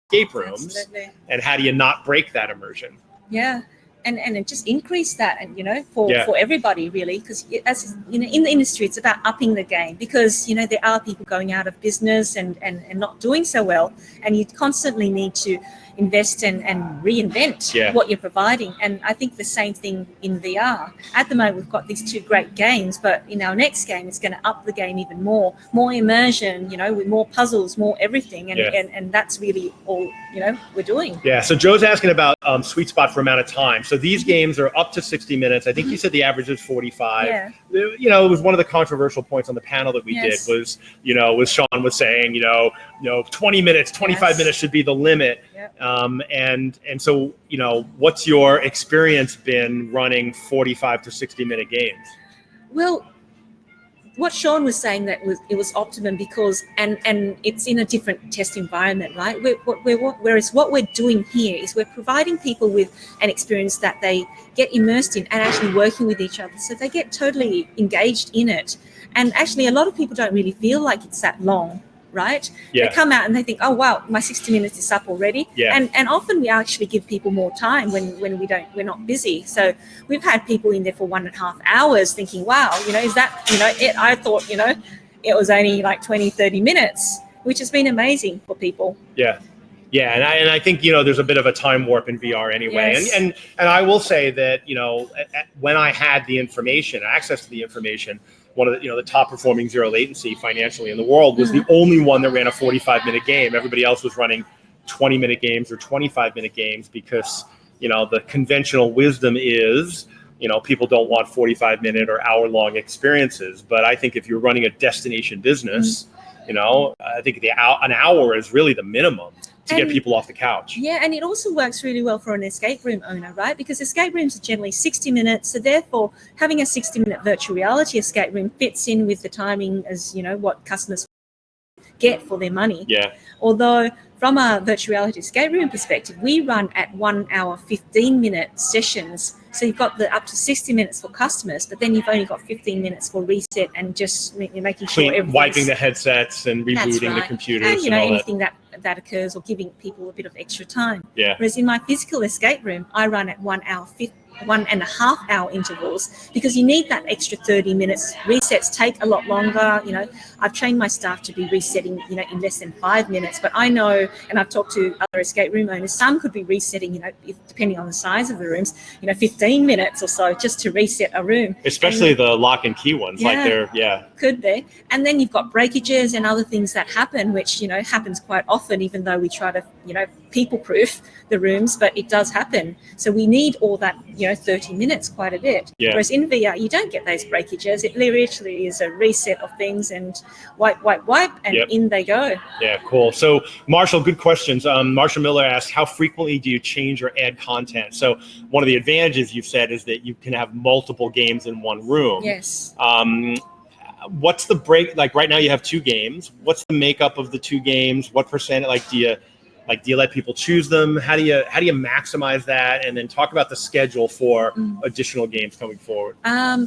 escape rooms. Absolutely. And how do you not break that immersion? Yeah, and it just increase that, and for Yeah. everybody really, because as in the industry, it's about upping the game, because there are people going out of business and not doing so well, and you constantly need to invest and reinvent Yeah. what you're providing. And I think the same thing in VR. At the moment, we've got these 2 great games, but in our next game, it's going to up the game even more immersion, with more puzzles, more everything, and Yeah. and that's really all we're doing. Yeah, so Joe's asking about sweet spot for amount of time. So these games are up to 60 minutes. I think you said the average is 45. Yeah. It was one of the controversial points on the panel that we Yes. did was Sean was saying, 20 minutes, 25 Yes. minutes should be the limit. Yep. And so, what's your experience been running 45 to 60-minute games? Well, what Sean was saying, that it was optimum because and it's in a different test environment, right? Whereas what we're doing here is we're providing people with an experience that they get immersed in and actually working with each other, so they get totally engaged in it. And actually, a lot of people don't really feel like it's that long. Right? Yeah. They come out and they think, oh wow, my 60 minutes is up already. Yeah. And often we actually give people more time when we're not busy. So we've had people in there for 1.5 hours thinking, wow, is that it? I thought it was only like 20-30 minutes, which has been amazing for people. Yeah. Yeah, and I think there's a bit of a time warp in VR anyway, Yes. and I will say that when I had the information, access to the information, one of the top performing zero latency financially in the world was the only one that ran a 45-minute game. Everybody else was running 20-minute games or 25-minute games because the conventional wisdom is people don't want 45-minute or hour-long experiences. But I think if you're running a destination business, I think an hour is really the minimum to get people off the couch. Yeah, and it also works really well for an escape room owner, right? Because escape rooms are generally 60 minutes. So therefore, having a 60-minute virtual reality escape room fits in with the timing as, what customers get for their money. Yeah. Although from a virtual reality escape room perspective, we run at 1 hour, 15-minute sessions. So you've got the up to 60 minutes for customers, but then you've only got 15 minutes for reset and just making sure everything's wiping the headsets and rebooting the computers and all anything that occurs, or giving people a bit of extra time. Yeah. Whereas in my physical escape room, I run at 1 hour, 1.5 hour intervals, because you need that extra 30 minutes. Resets take a lot longer. I've trained my staff to be resetting, in less than 5 minutes. But I know, and I've talked to other escape room owners, some could be resetting, depending on the size of the rooms, 15 minutes or so just to reset a room. Especially the lock and key ones, Could be. And then you've got breakages and other things that happen, which, happens quite often, even though we try to, people-proof the rooms, but it does happen. So we need all that, 30 minutes quite a bit. Yeah. Whereas in VR, you don't get those breakages. It literally is a reset of things and wipe, and in they go. Yeah, cool. So Marshall, good questions. Marshall Miller asked, how frequently do you change or add content? So one of the advantages you've said is that you can have multiple games in one room. Yes. What's the break? Like right now you have 2 games. What's the makeup of the 2 games? What percent, do you let people choose them? How do you maximize that? And then talk about the schedule for additional games coming forward.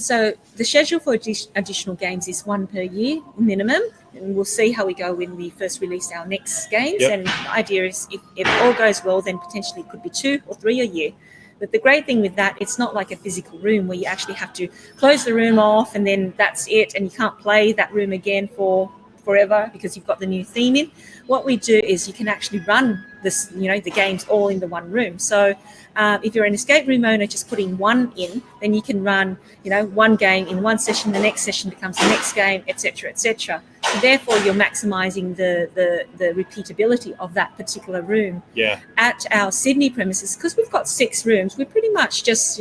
So the schedule for additional games is 1 per year minimum, and we'll see how we go when we first release our next games. Yep. And the idea is, if all goes well, then potentially it could be 2 or 3 a year. But the great thing with that, it's not like a physical room where you actually have to close the room off and then that's it, and you can't play that room again for forever because you've got the new theme in. What we do is you can actually run this, the games all in the one room. So if you're an escape room owner just putting one in, then you can run, one game in one session, the next session becomes the next game, etc., etc. So therefore, you're maximizing the repeatability of that particular room. Yeah. At our Sydney premises, because we've got 6 rooms, we pretty much just,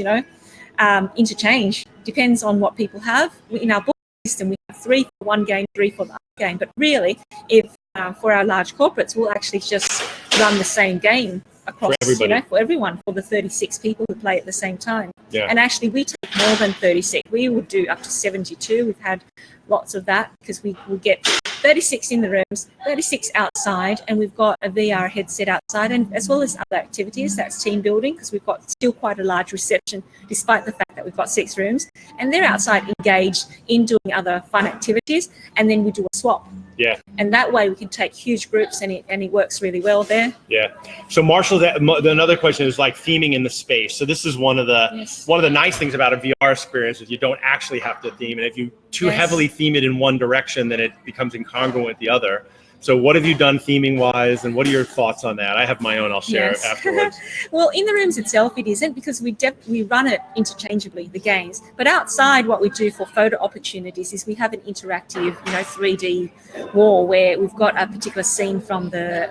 interchange. Depends on what people have. In our book system. We have 3 for one game, 3 for the other game. But really, if for our large corporates, we'll actually just run the same game across, for everyone, for the 36 people who play at the same time. Yeah. And actually, we take more than 36. We would do up to 72. We've had lots of that because we will get 36 in the rooms, 36 outside, and we've got a VR headset outside, and as well as other activities. That's team building, because we've got still quite a large reception, despite the fact that we've got 6 rooms, and they're outside engaged in doing other fun activities, and then we do a swap. Yeah. And that way we can take huge groups, and it works really well there. Yeah. So Marshall, another question is like theming in the space. So this is one of the nice things about a VR experience is you don't actually have to theme, and if you too heavily theme it in one direction, then it becomes incongruent with the other. So what have you done theming wise, and what are your thoughts on that? I have my own. I'll share afterwards. Well, in the rooms itself, it isn't, because we run it interchangeably, the games. But outside, what we do for photo opportunities is we have an interactive, 3D wall where we've got a particular scene from the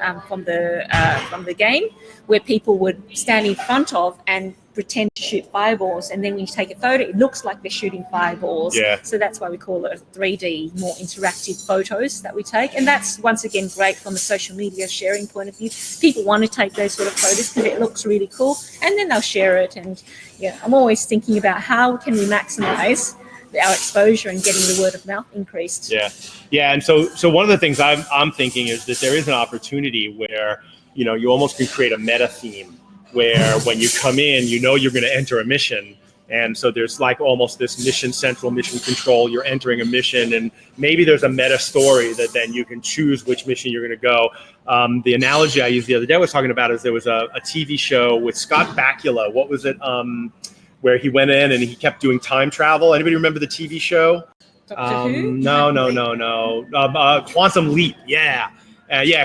game where people would stand in front of and pretend to shoot fireballs, and then when you take a photo, it looks like they're shooting fireballs. Yeah. So that's why we call it a 3D, more interactive photos that we take. And that's, once again, great from a social media sharing point of view. People want to take those sort of photos because it looks really cool, and then they'll share it. And I'm always thinking about how can we maximize our exposure and getting the word of mouth increased. Yeah. And so one of the things I'm thinking is that there is an opportunity where, you almost can create a meta theme, where when you come in, you're going to enter a mission. And so there's like almost this mission central, mission control. You're entering a mission, and maybe there's a meta story that then you can choose which mission you're going to go. The analogy I used the other day I was talking about is there was a TV show with Scott Bakula. What was it? Where he went in and he kept doing time travel. Anybody remember the TV show? Doctor Who? No. Quantum Leap. Yeah.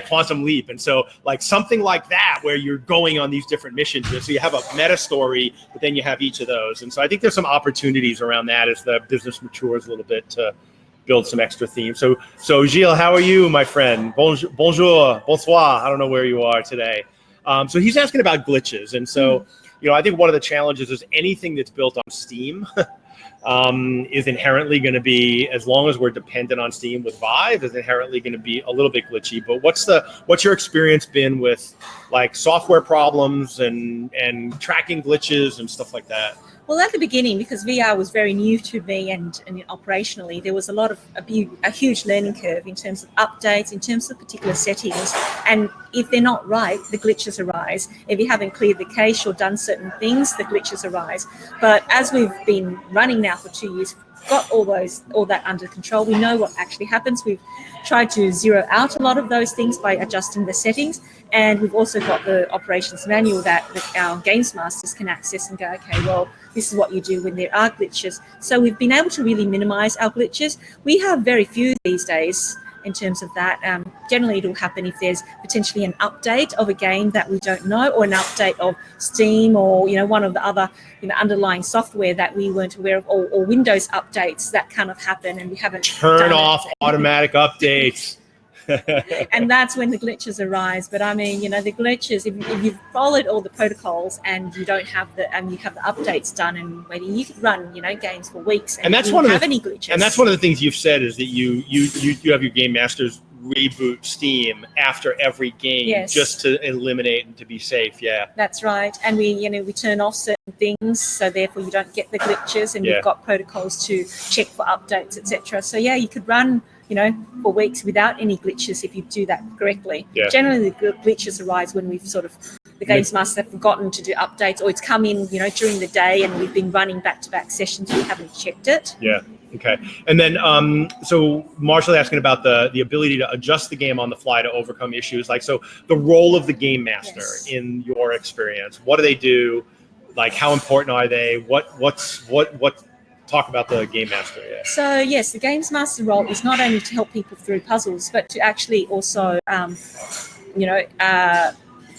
Quantum Leap. And so like something like that, where you're going on these different missions. So you have a meta story, but then you have each of those. And so I think there's some opportunities around that as the business matures a little bit to build some extra themes. So Gilles, how are you, my friend? Bonjour, bonsoir. I don't know where you are today. So he's asking about glitches. And so, I think one of the challenges is anything that's built on Steam is inherently going to be, as long as we're dependent on Steam with Vive, is inherently going to be a little bit glitchy. But what's your experience been with like software problems and tracking glitches and stuff like that? Well, at the beginning, because VR was very new to me and operationally, there was a huge learning curve in terms of updates, in terms of particular settings. And if they're not right, the glitches arise. If you haven't cleared the cache or done certain things, the glitches arise. But as we've been running now for 2 years, got all that under control. We know what actually happens. We've tried to zero out a lot of those things by adjusting the settings, and we've also got the operations manual that our games masters can access and go, okay, well, this is what you do when there are glitches. So we've been able to really minimize our glitches. We have very few these days in terms of that. Generally, it will happen if there's potentially an update of a game that we don't know, or an update of Steam, or one of the other underlying software that we weren't aware of, or Windows updates that kind of happen, and we haven't turn off automatic updates. And that's when the glitches arise. But I mean, the glitches, if you've followed all the protocols and you don't have you have the updates done and waiting, you could run games for weeks and that's you don't have any glitches. And that's one of the things you've said, is that you have your game masters reboot Steam after every game, just to eliminate and to be safe. Yeah, that's right. And we turn off certain things, so therefore you don't get the glitches, and we've got protocols to check for updates, etc. So you could run for weeks without any glitches if you do that correctly. Generally, the glitches arise when we've the games master have forgotten to do updates, or it's come in during the day and we've been running back-to-back sessions, we haven't checked it. Okay. And then so Marshall asking about the ability to adjust the game on the fly to overcome issues. Like, so the role of the game master in your experience, what do they do? Like, how important are they? What talk about the game master? So yes, the games master role is not only to help people through puzzles, but to actually also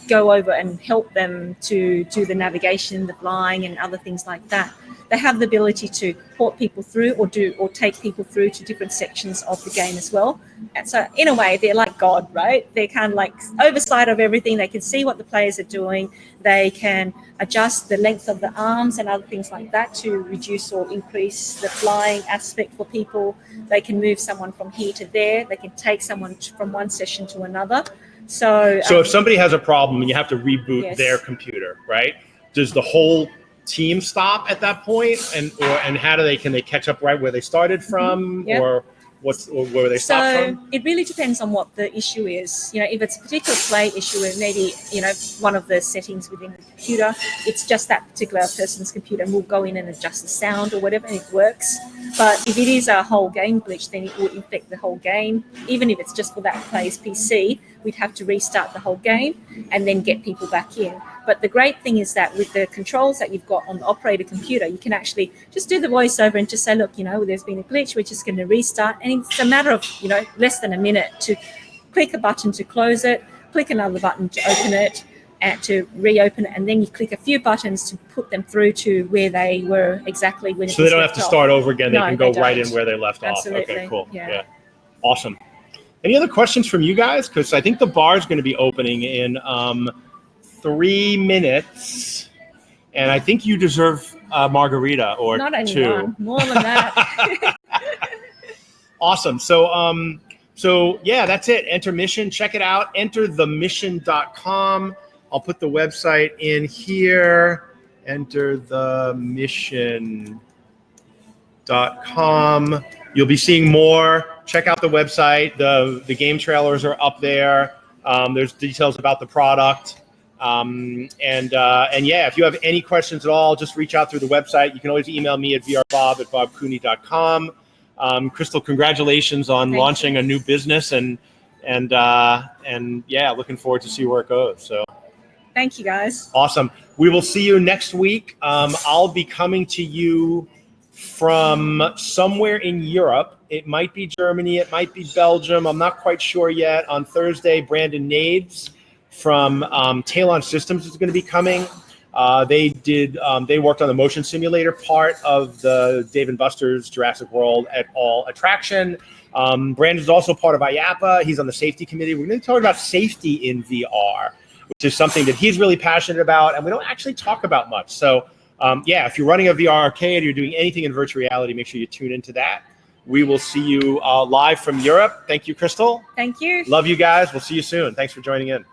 go over and help them to do the navigation, the flying, and other things like that. They have the ability to port people through or take people through to different sections of the game as well. And so in a way, they're like God, right? They're kind of like oversight of everything. They can see what the players are doing. They can adjust the length of the arms and other things like that to reduce or increase the flying aspect for people. They can move someone from here to there. They can take someone from one session to another. So if somebody has a problem and you have to reboot yes. their computer, right? Does the whole team stop at that point, and how can they catch up right where they started from, Yep. or where they stopped from? So it really depends on what the issue is. If it's a particular play issue, where maybe one of the settings within the computer, it's just that particular person's computer, and we'll go in and adjust the sound or whatever, and it works. But if it is a whole game glitch, then it would infect the whole game. Even if it's just for that player's PC, we'd have to restart the whole game and then get people back in. But the great thing is that with the controls that you've got on the operator computer, you can actually just do the voiceover and just say, look, there's been a glitch, we're just going to restart. And it's a matter of, less than a minute to click a button to close it, click another button to open it, and to reopen it. And then you click a few buttons to put them through to where they were exactly when it was So they don't have left to off. start over again. They No, can go they right don't. in where they left Absolutely. off. Okay, cool. Yeah. Awesome. Any other questions from you guys? Because I think the bar is going to be opening in 3 minutes, and I think you deserve a margarita or Not only two. one, more than that. Awesome. So yeah, that's it. Entermission. Check it out. Enterthemission.com. I'll put the website in here. Enterthemission.com. You'll be seeing more. Check out the website. The game trailers are up there. There's details about the product. And yeah, if you have any questions at all, just reach out through the website. You can always email me at vrbob@bobcooney.com. Christal, congratulations on launching a new business, and yeah, looking forward to see where it goes. So Thank you, guys. awesome. We will see you next week. I'll be coming to you from somewhere in Europe. It might be Germany, it might be Belgium. I'm not quite sure yet. On Thursday, Brandon Nades from Talon Systems is going to be coming. They worked on the motion simulator part of the Dave & Buster's Jurassic World et al. Attraction. Brandon's also part of IAPA. He's on the safety committee. We're going to talk about safety in VR, which is something that he's really passionate about, and we don't actually talk about much. So yeah, if you're running a VR arcade, you're doing anything in virtual reality, make sure you tune into that. We will see you live from Europe. Thank you, Christal. Thank you. Love you guys. We'll see you soon. Thanks for joining in.